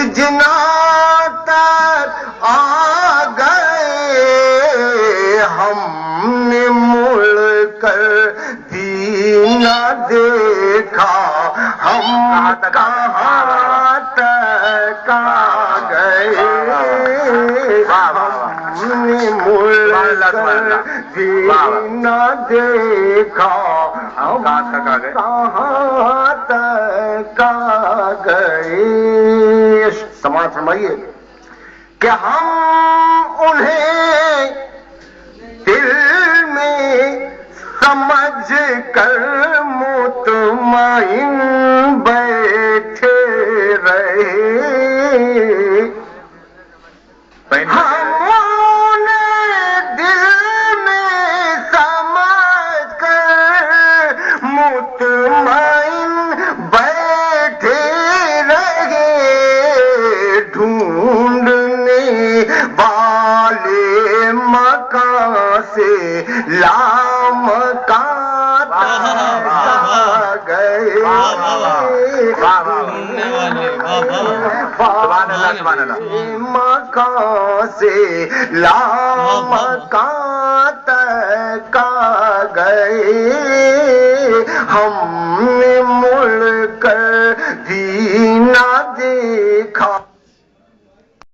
سجنا تک آ گئے ہم نے مڑ کر بھی نہ دیکھا ہم کہاں تک آ گئے ہم نے مڑ کر بھی نہ دیکھا ہم کہاں تک آ گئے. سماعت فرمائیے کہ ہم انہیں دل میں سمجھ کر مطمئن بیٹھے رہے ہم انہیں دل میں سمجھ کر مطمئن بیٹھے رہے ڈھونڈنے والے مکان سے لامکان گئے مکان سے لامکان تک آ گئے ہم نے مڑ کر بھی نہ دیکھا